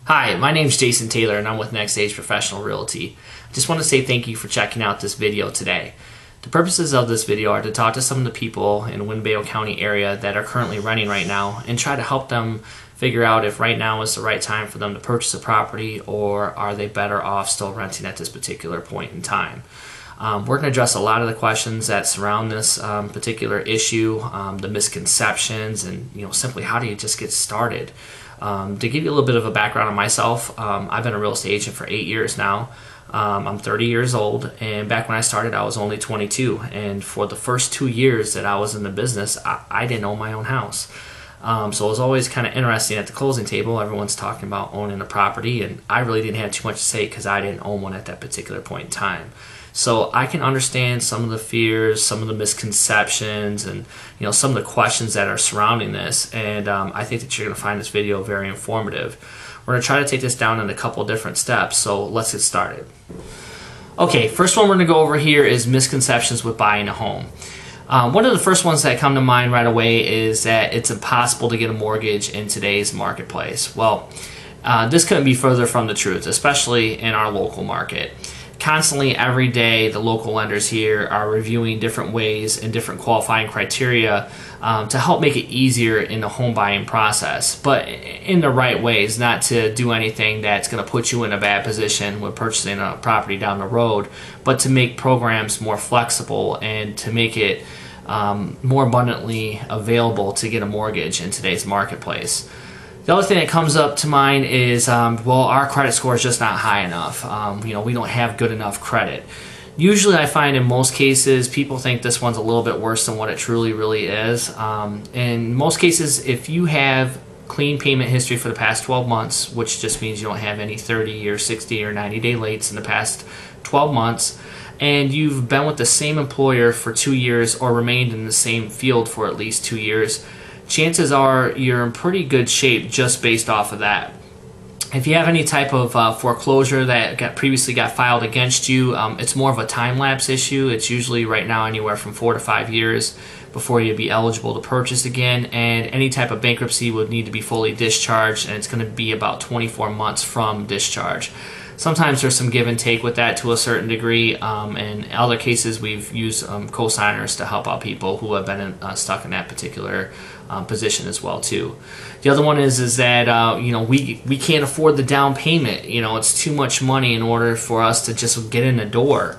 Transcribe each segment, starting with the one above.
Hi, my name is Jason Taylor and I'm with Next Stage Professional Realty. I just want to say thank you for checking out this video today. The purposes of this video are to talk to some of the people in the Winnebago County area that are currently renting right now and try to help them figure out if right now is the right time for them to purchase a property, or are they better off still renting at this particular point in time. We're going to address a lot of the questions that surround this particular issue, the misconceptions, and simply how do you just get started. To give you a little bit of a background on myself, I've been a real estate agent for 8 years now. I'm 30 years old, and back when I started I was only 22, and for the first 2 years that I was in the business I didn't own my own house. So it was always kind of interesting at the closing table. Everyone's talking about owning a property, and I really didn't have too much to say because I didn't own one at that particular point in time. So I can understand some of the fears, some of the misconceptions, and some of the questions that are surrounding this. And I think that you're going to find this video very informative. We're going to try to take this down in a couple different steps. So let's get started. Okay, first one we're going to go over here is misconceptions with buying a home. One of the first ones that come to mind right away is that it's impossible to get a mortgage in today's marketplace. Well, this couldn't be further from the truth, especially in our local market. Constantly, every day, the local lenders here are reviewing different ways and different qualifying criteria to help make it easier in the home buying process, but in the right ways, not to do anything that's going to put you in a bad position when purchasing a property down the road, but to make programs more flexible and to make it more abundantly available to get a mortgage in today's marketplace. The other thing that comes up to mind is, well, our credit score is just not high enough. We don't have good enough credit. Usually I find in most cases people think this one's a little bit worse than what it truly really is. In most cases, if you have clean payment history for the past 12 months, which just means you don't have any 30 or 60 or 90 day lates in the past 12 months, and you've been with the same employer for 2 years or remained in the same field for at least 2 years, chances are you're in pretty good shape just based off of that. If you have any type of foreclosure that previously got filed against you, it's more of a time-lapse issue. It's usually right now anywhere from 4 to 5 years before you'd be eligible to purchase again, and any type of bankruptcy would need to be fully discharged, and it's going to be about 24 months from discharge. Sometimes there's some give and take with that to a certain degree. In other cases, we've used co-signers to help out people who have been stuck in that particular position as well too. The other one is that we can't afford the down payment. It's too much money in order for us to just get in the door.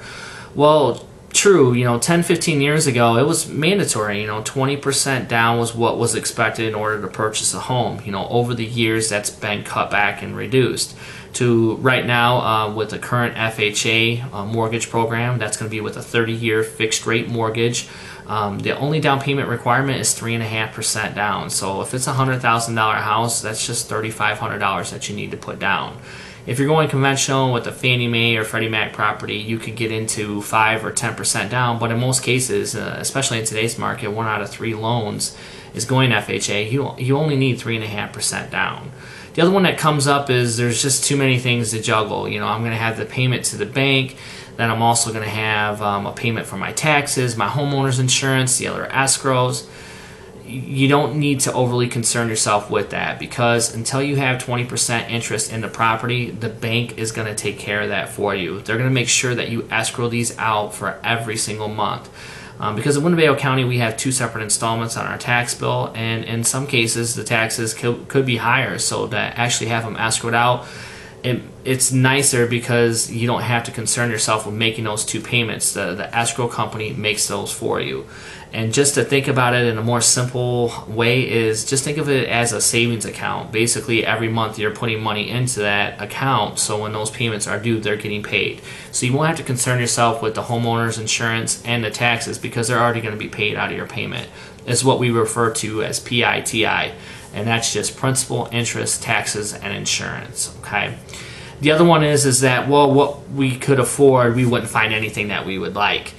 Well, true. 10-15 years ago, it was mandatory. 20% down was what was expected in order to purchase a home. Over the years, that's been cut back and reduced to right now with the current FHA mortgage program. That's going to be with a 30-year fixed rate mortgage. The only down payment requirement is 3.5% down. So if it's a $100,000 house, that's just $3,500 that you need to put down. If you're going conventional with a Fannie Mae or Freddie Mac property, you could get into 5 or 10% down, but in most cases, especially in today's market, 1 out of 3 loans is going FHA. You only need 3.5% down. The other one that comes up is there's just too many things to juggle. I'm going to have the payment to the bank, then I'm also going to have a payment for my taxes, my homeowner's insurance, the other escrows. You don't need to overly concern yourself with that, because until you have 20% interest in the property, the bank is going to take care of that for you. They're going to make sure that you escrow these out for every single month. Because in Winnebago County we have 2 separate installments on our tax bill, and in some cases the taxes could be higher, so to actually have them escrowed out, it's nicer because you don't have to concern yourself with making those 2 payments. The escrow company makes those for you. And just to think about it in a more simple way is just think of it as a savings account. Basically every month you're putting money into that account, so when those payments are due, they're getting paid. So you won't have to concern yourself with the homeowner's insurance and the taxes because they're already going to be paid out of your payment. It's what we refer to as PITI, and that's just principal, interest, taxes, and insurance. Okay. The other one is that, well, what we could afford, we wouldn't find anything that we would like.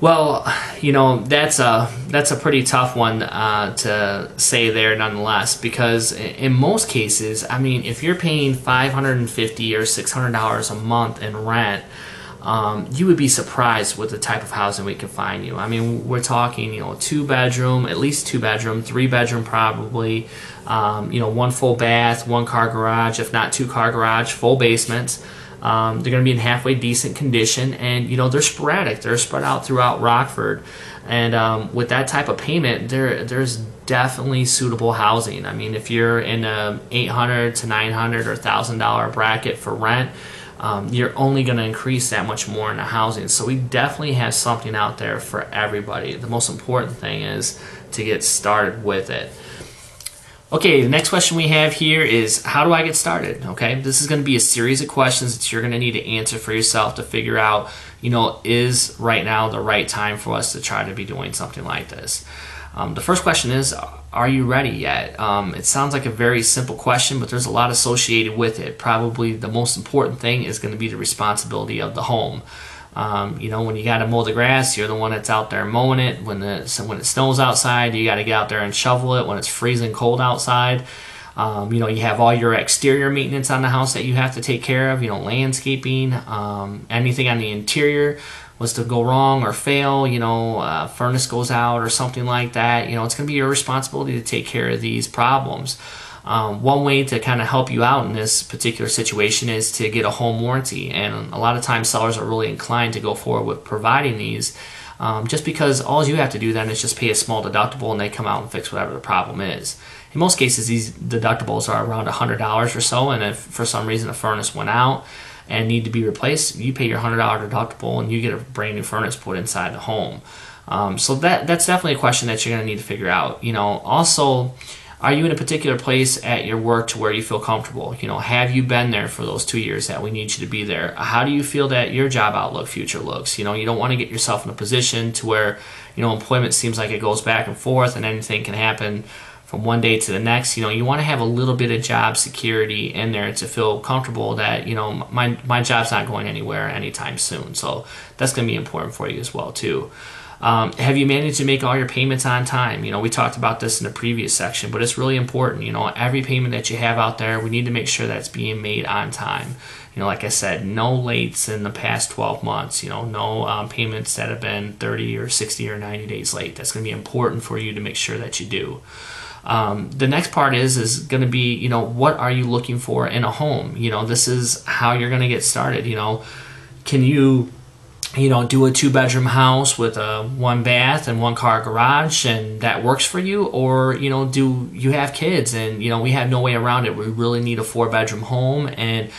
Well, that's a pretty tough one to say there nonetheless, because in most cases, I mean, if you're paying $550 or $600 a month in rent, you would be surprised with the type of housing we can find you. I mean, we're talking, 2-bedroom, at least 2-bedroom, 3-bedroom probably, 1 full bath, 1 car garage, if not 2 car garage, full basements. They're going to be in halfway decent condition, and they're sporadic. They're spread out throughout Rockford, and with that type of payment, there's definitely suitable housing. I mean, if you're in a $800 to $900 or $1,000 bracket for rent, you're only going to increase that much more in the housing. So we definitely have something out there for everybody. The most important thing is to get started with it. Okay, the next question we have here is, how do I get started? Okay, this is going to be a series of questions that you're going to need to answer for yourself to figure out, is right now the right time for us to try to be doing something like this? The first question is, are you ready yet? It sounds like a very simple question, but there's a lot associated with it. Probably the most important thing is going to be the responsibility of the home. When you got to mow the grass, you're the one that's out there mowing it. When it snows outside, you got to get out there and shovel it. When it's freezing cold outside, you have all your exterior maintenance on the house that you have to take care of. Landscaping, anything on the interior was to go wrong or fail, furnace goes out or something like that. It's going to be your responsibility to take care of these problems. One way to kind of help you out in this particular situation is to get a home warranty, and a lot of times sellers are really inclined to go forward with providing these, just because all you have to do then is just pay a small deductible and they come out and fix whatever the problem is. In most cases, these deductibles are around $100 or so, and if for some reason a furnace went out and need to be replaced, you pay your $100 deductible and you get a brand new furnace put inside the home. So that's definitely a question that you're going to need to figure out. Also, are you in a particular place at your work to where you feel comfortable? Have you been there for those 2 years that we need you to be there? How do you feel that your job outlook future looks? You don't want to get yourself in a position to where, employment seems like it goes back and forth and anything can happen from one day to the next. You want to have a little bit of job security in there to feel comfortable that, my job's not going anywhere anytime soon. So that's going to be important for you as well too. Have you managed to make all your payments on time? We talked about this in the previous section, but it's really important. Every payment that you have out there, we need to make sure that it's being made on time. Like I said, no lates in the past 12 months, no payments that have been 30 or 60 or 90 days late. That's going to be important for you to make sure that you do. The next part is going to be, what are you looking for in a home? This is how you're going to get started. Can you do a 2-bedroom house with a 1 bath and 1 car garage, and that works for you? Or, do you have kids and, we have no way around it. We really need a 4-bedroom home, and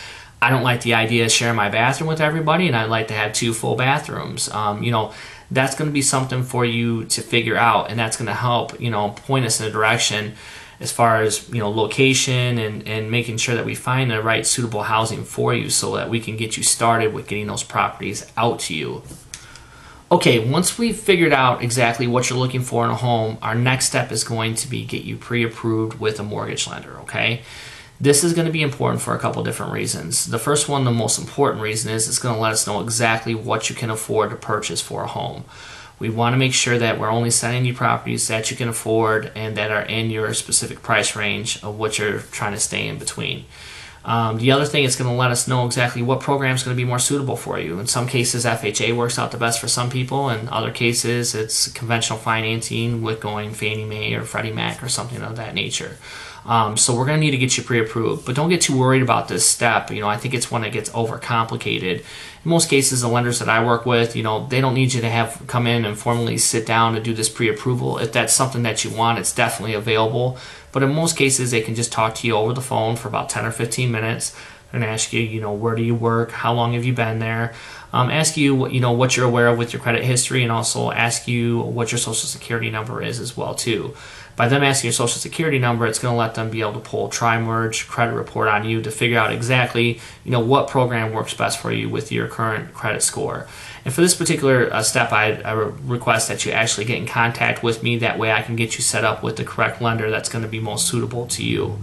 I don't like the idea of sharing my bathroom with everybody, and I'd like to have 2 full bathrooms. That's going to be something for you to figure out, and that's going to help, point us in a direction as far as, location and making sure that we find the right suitable housing for you so that we can get you started with getting those properties out to you. Okay, once we've figured out exactly what you're looking for in a home, our next step is going to be get you pre-approved with a mortgage lender, okay? This is going to be important for a couple different reasons. The first one, the most important reason, is it's going to let us know exactly what you can afford to purchase for a home. We want to make sure that we're only sending you properties that you can afford and that are in your specific price range of what you're trying to stay in between. The other thing, it's going to let us know exactly what program is going to be more suitable for you. In some cases, FHA works out the best for some people. In other cases, it's conventional financing with going Fannie Mae or Freddie Mac or something of that nature. So we're going to need to get you pre-approved, but don't get too worried about this step. I think it's one that gets overcomplicated. In most cases, the lenders that I work with, they don't need you to come in and formally sit down to do this pre-approval. If that's something that you want, it's definitely available. But in most cases, they can just talk to you over the phone for about 10 or 15 minutes and ask you, where do you work? How long have you been there? Ask you, what you're aware of with your credit history, and also ask you what your social security number is as well too. By them asking your social security number, it's going to let them be able to pull a tri-merge credit report on you to figure out exactly, what program works best for you with your current credit score. And for this particular step, I request that you actually get in contact with me. That way I can get you set up with the correct lender that's going to be most suitable to you.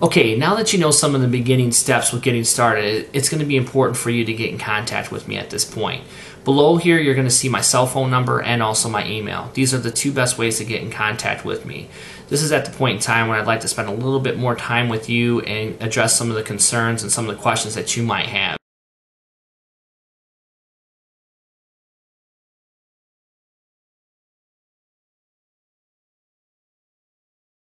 Okay, now that you know some of the beginning steps with getting started, it's going to be important for you to get in contact with me at this point. Below here, you're going to see my cell phone number and also my email. These are the 2 best ways to get in contact with me. This is at the point in time when I'd like to spend a little bit more time with you and address some of the concerns and some of the questions that you might have.